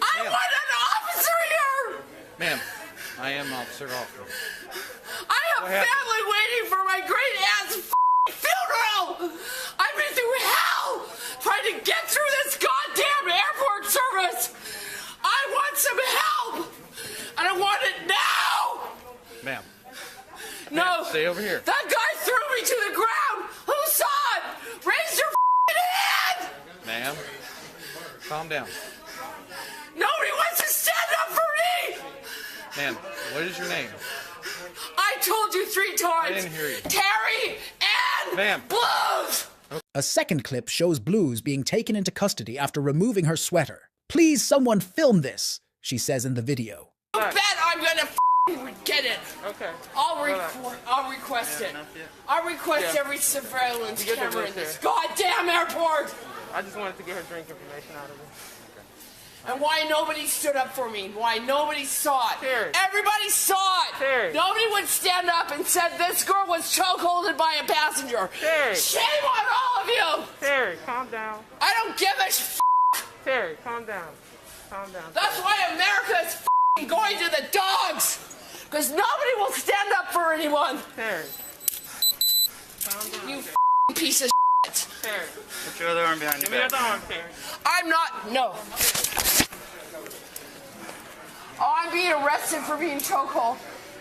I want an officer here. Ma'am, I am Officer Hoffman. I have family waiting for my great aunt's funeral. I've been through hell trying to get through this goddamn airport service. I want some help, and I want it now. Ma'am. No. Stay over here. That guy threw me to the ground. Who saw it? Raise your hand. Ma'am. Calm down. Nobody wants to stand up for me. Ma'am, what is your name? I told you 3 times. I didn't hear you. Terry and Blues. A second clip shows Blues being taken into custody after removing her sweater. "Please, someone film this," she says in the video. You bet I'm gonna get it. Okay. I'll request it. I'll request every surveillance camera in this goddamn airport. I just wanted to get her drink information out of her. And why nobody stood up for me? Why nobody saw it? Terry. Everybody saw it. Terry. Nobody would stand up and said this girl was chokeholded by a passenger. Terry. Shame on all of you. Terry, calm down. I don't give a Terry, calm down. Calm down. That's why America is going to the dogs. Because nobody will stand up for anyone. Terry. Calm down. You piece of shit. Terry. Put your other arm behind your Give me back. your other arm, Terry. I'm not, no. Oh, I'm being arrested for being chokehold.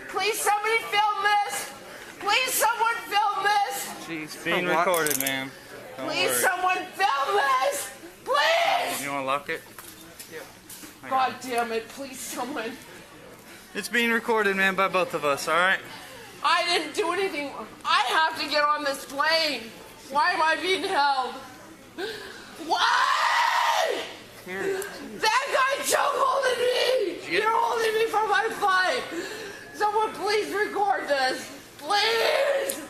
Please, somebody film this. Please, someone film this. She's being recorded, ma'am. Don't Please, worry. someone film this. Please. You want to lock it? God damn it. Please, someone. It's being recorded, man, by both of us, all right? I didn't do anything. I have to get on this plane. Why am I being held? Why? That guy chokeholded me. You're holding me from my flight. Someone please record this. Please.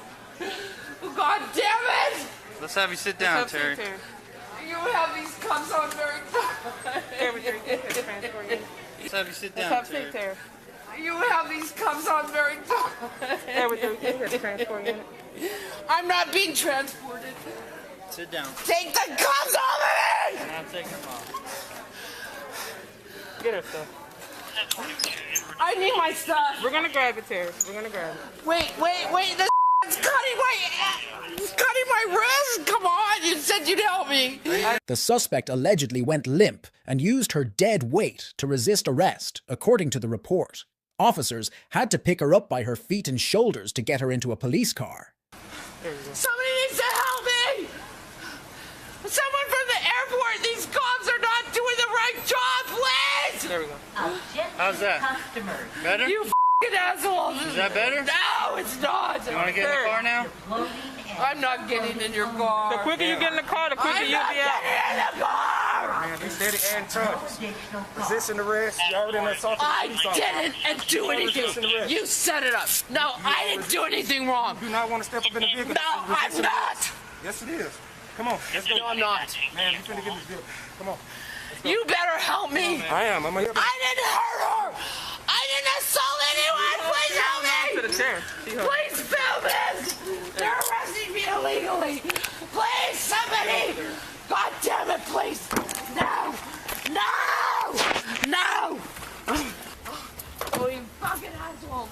God damn it. Let's have you sit down, Terry. You have these cups on very Let's have you sit down, Terry. You have these cups on very I'm not being transported. Sit down. Take the cups off of me! And I'll take them off. Get her stuff. I need my stuff. We're gonna grab it, Terry. We're gonna grab it. Wait. This cutting my wrist. Come on, you said you'd help me. The suspect allegedly went limp and used her dead weight to resist arrest, according to the report. Officers had to pick her up by her feet and shoulders to get her into a police car. Somebody needs to help me. Someone from the airport. These cops are not doing the right job, please. There we go. How's that? Better? You f***ing assholes. Is that better? No, it's not. You want to get in the car now? I'm not getting in your car. The quicker you get in the car, the quicker you'll be out. I'm not getting in the car. Man, be steady and charges. Resisting arrest. You already assaulted the I police officer. didn't do anything. You set it up. No, I didn't do anything wrong. You do not want to step up in the vehicle. No, I'm not. Yes, it is. Come on, let's go. No, I'm not. Man, you finna get in this vehicle. Come on. You better help me. I am. I'm gonna help you. I didn't hurt her. I didn't assault anyone. Please help me. Please film this. They're arresting me illegally. Please, somebody. God damn it, please. No. No. No. Oh, you fucking asshole.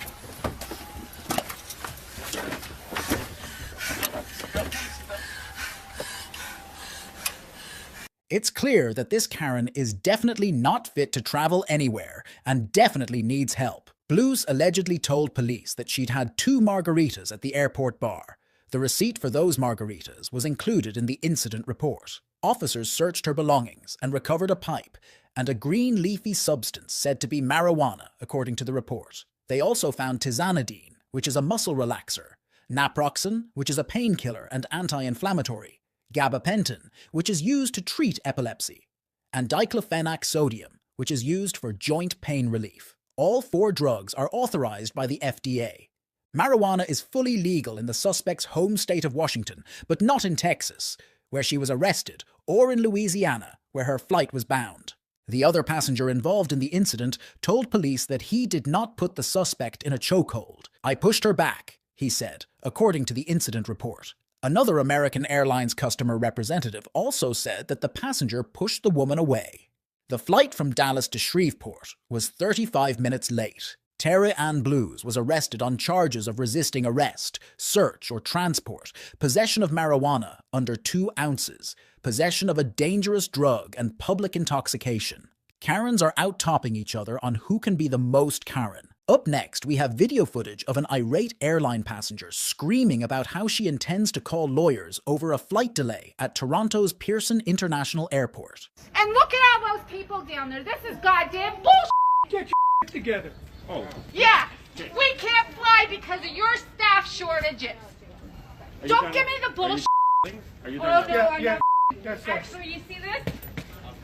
It's clear that this Karen is definitely not fit to travel anywhere and definitely needs help. Blues allegedly told police that she'd had 2 margaritas at the airport bar. The receipt for those margaritas was included in the incident report. Officers searched her belongings and recovered a pipe and a green leafy substance said to be marijuana, according to the report. They also found tizanidine, which is a muscle relaxer, naproxen, which is a painkiller and anti-inflammatory, gabapentin, which is used to treat epilepsy, and diclofenac sodium, which is used for joint pain relief. All 4 drugs are authorized by the FDA. Marijuana is fully legal in the suspect's home state of Washington, but not in Texas, where she was arrested, or in Louisiana, where her flight was bound. The other passenger involved in the incident told police that he did not put the suspect in a chokehold. "I pushed her back. he said, according to the incident report. Another American Airlines customer representative also said that the passenger pushed the woman away. The flight from Dallas to Shreveport was 35 minutes late. Tara Ann Blues was arrested on charges of resisting arrest, search or transport, possession of marijuana under 2 ounces, possession of a dangerous drug, and public intoxication. Karens are out-topping each other on who can be the most Karen. Up next, we have video footage of an irate airline passenger screaming about how she intends to call lawyers over a flight delay at Toronto's Pearson International Airport. And look at all those people down there. This is goddamn bullshit. Get your together. Oh. Yeah, we can't fly because of your staff shortages. Don't give me the bullshit. Are you done? Oh, no, I'm not. Actually, you see this?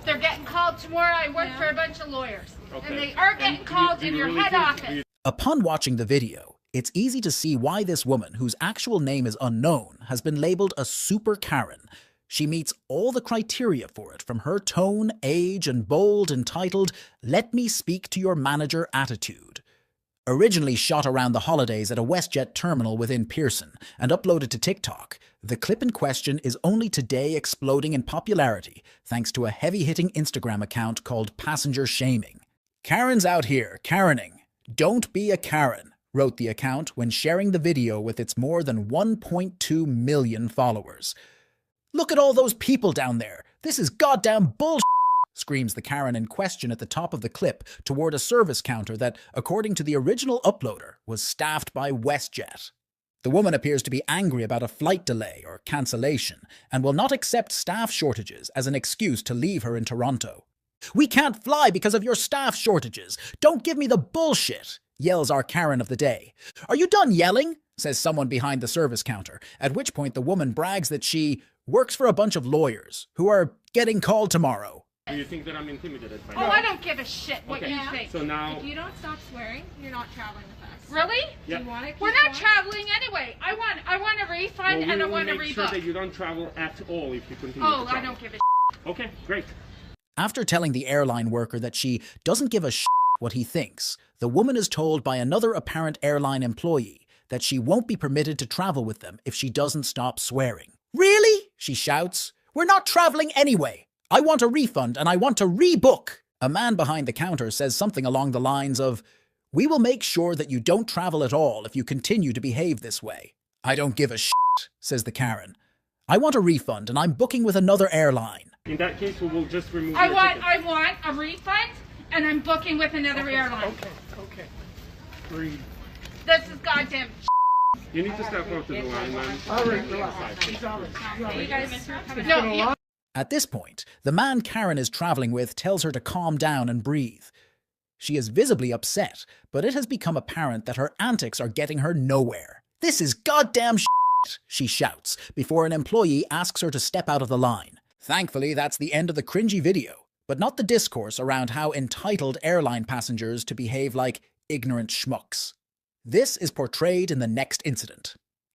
They're getting called tomorrow. I work for a bunch of lawyers. Okay. And they are getting called in your head office. Upon watching the video, it's easy to see why this woman, whose actual name is unknown, has been labeled a super Karen. She meets all the criteria for it, from her tone, age, and bold, entitled, "Let me speak to your manager" attitude. Originally shot around the holidays at a WestJet terminal within Pearson and uploaded to TikTok, the clip in question is only today exploding in popularity thanks to a heavy-hitting Instagram account called Passenger Shaming. "Karen's out here, Karening. Don't be a Karen," wrote the account when sharing the video with its more than 1.2 million followers. "Look at all those people down there. This is goddamn bullshit," screams the Karen in question at the top of the clip toward a service counter that, according to the original uploader, was staffed by WestJet. The woman appears to be angry about a flight delay or cancellation and will not accept staff shortages as an excuse to leave her in Toronto. "We can't fly because of your staff shortages. Don't give me the bullshit," yells our Karen of the day. "Are you done yelling?" says someone behind the service counter, at which point the woman brags that she works for a bunch of lawyers who are getting called tomorrow. Do you think that I'm intimidated by Oh, that? I don't give a shit what you think. So now, If you don't stop swearing, you're not traveling with us. Really? Yeah. Do you want to keep We're not going? traveling anyway. I want a refund and I want to make sure rebook. that you don't travel at all if you continue Oh, to travel. I don't give a shit. Okay, great. After telling the airline worker that she doesn't give a shit what he thinks, the woman is told by another apparent airline employee that she won't be permitted to travel with them if she doesn't stop swearing. "Really?" she shouts. "We're not traveling anyway. I want a refund and I want to rebook." A man behind the counter says something along the lines of, "We will make sure that you don't travel at all if you continue to behave this way." "I don't give a shit," says the Karen. "I want a refund and I'm booking with another airline." In that case, we will just remove I your want ticket. a refund and I'm booking with another airline. Okay. Breathe. This is goddamn You need to step out to the line, man. All right, You guys, no. At this point, the man Karen is traveling with tells her to calm down and breathe. She is visibly upset, but it has become apparent that her antics are getting her nowhere. "This is goddamn shit," she shouts, before an employee asks her to step out of the line. Thankfully, that's the end of the cringy video, but not the discourse around how entitled airline passengers to behave like ignorant schmucks. This is portrayed in the next incident.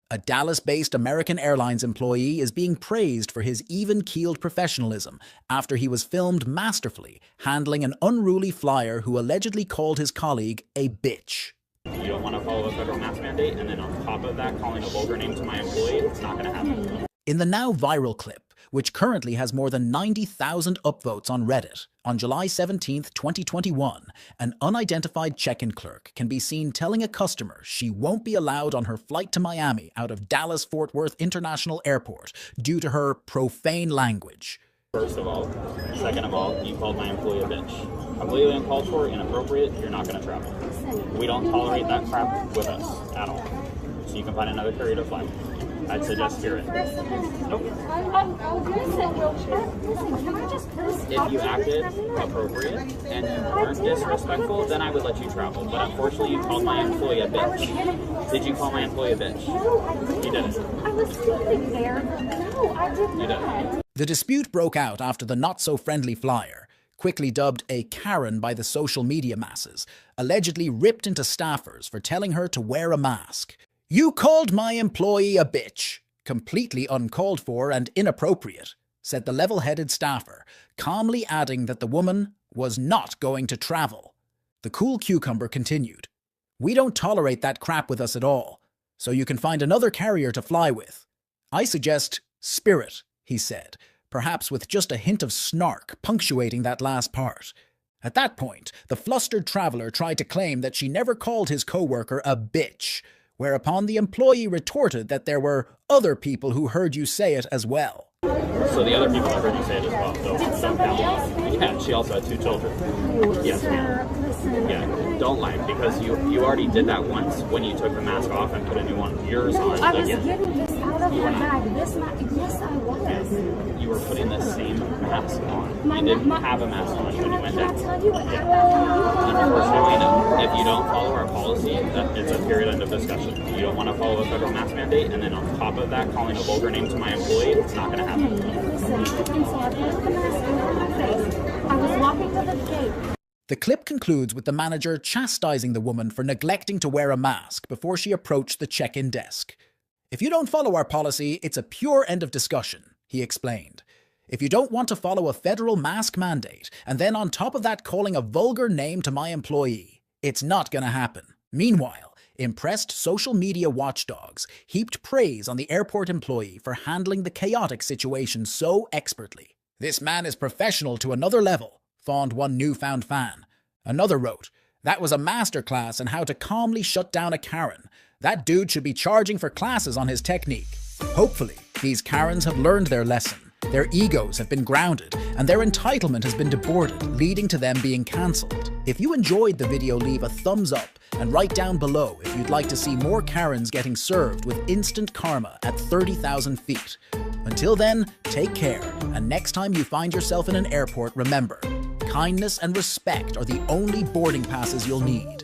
A Dallas-based American Airlines employee is being praised for his even-keeled professionalism after he was filmed masterfully handling an unruly flyer who allegedly called his colleague a bitch. You don't want to follow a federal mask mandate, and then on top of that, calling a vulgar name to my employee, it's not going to happen. In the now viral clip, which currently has more than 90,000 upvotes on Reddit, on July 17th, 2021, an unidentified check-in clerk can be seen telling a customer she won't be allowed on her flight to Miami out of Dallas-Fort Worth International Airport due to her profane language. First of all. Second of all, you called my employee a bitch. Completely uncalled for, inappropriate, you're not going to travel. We don't tolerate that crap with us at all. So you can find another carrier to fly. I'd suggest Spirit. Nope. If you acted appropriate and you weren't disrespectful, then I would let you travel. But unfortunately, you called my employee a bitch. Did you call my employee a bitch? You didn't. I was sleeping there. No, I did not. You didn't. The dispute broke out after the not-so-friendly flyer, quickly dubbed a Karen by the social media masses, allegedly ripped into staffers for telling her to wear a mask. "You called my employee a bitch. Completely uncalled for and inappropriate," said the level-headed staffer, calmly adding that the woman was not going to travel. The cool cucumber continued. "We don't tolerate that crap with us at all. so you can find another carrier to fly with. I suggest Spirit, he said, perhaps with just a hint of snark punctuating that last part. At that point, the flustered traveler tried to claim that she never called his coworker a bitch, whereupon the employee retorted that there were other people who heard you say it as well. So the other people that heard you say it as well, don't count. Yeah, she also had 2 children. Yes, ma'am. Yeah, don't lie, because you already did that once when you took the mask off and put a new one of yours on. I was getting this out of my bag. This mask, yes, I was. Yes, you were putting the same mask on. You didn't have a mask on when you went down. Unfortunately, if you don't follow our policy, it's a period end of discussion. You don't want to follow a federal mask mandate, and then on top of that, calling a vulgar name to my employee, it's not going to happen. I was walking to the gate. The clip concludes with the manager chastising the woman for neglecting to wear a mask before she approached the check-in desk. If you don't follow our policy, it's a pure end of discussion, he explained. If you don't want to follow a federal mask mandate, and then on top of that calling a vulgar name to my employee, it's not going to happen. Meanwhile, impressed social media watchdogs heaped praise on the airport employee for handling the chaotic situation so expertly. This man is professional to another level, fawned one newfound fan. Another wrote, that was a masterclass in how to calmly shut down a Karen. That dude should be charging for classes on his technique. Hopefully, these Karens have learned their lesson. Their egos have been grounded, and their entitlement has been deboarded, leading to them being cancelled. If you enjoyed the video, leave a thumbs up and write down below if you'd like to see more Karens getting served with instant karma at 30,000 feet. Until then, take care, and next time you find yourself in an airport, remember, kindness and respect are the only boarding passes you'll need.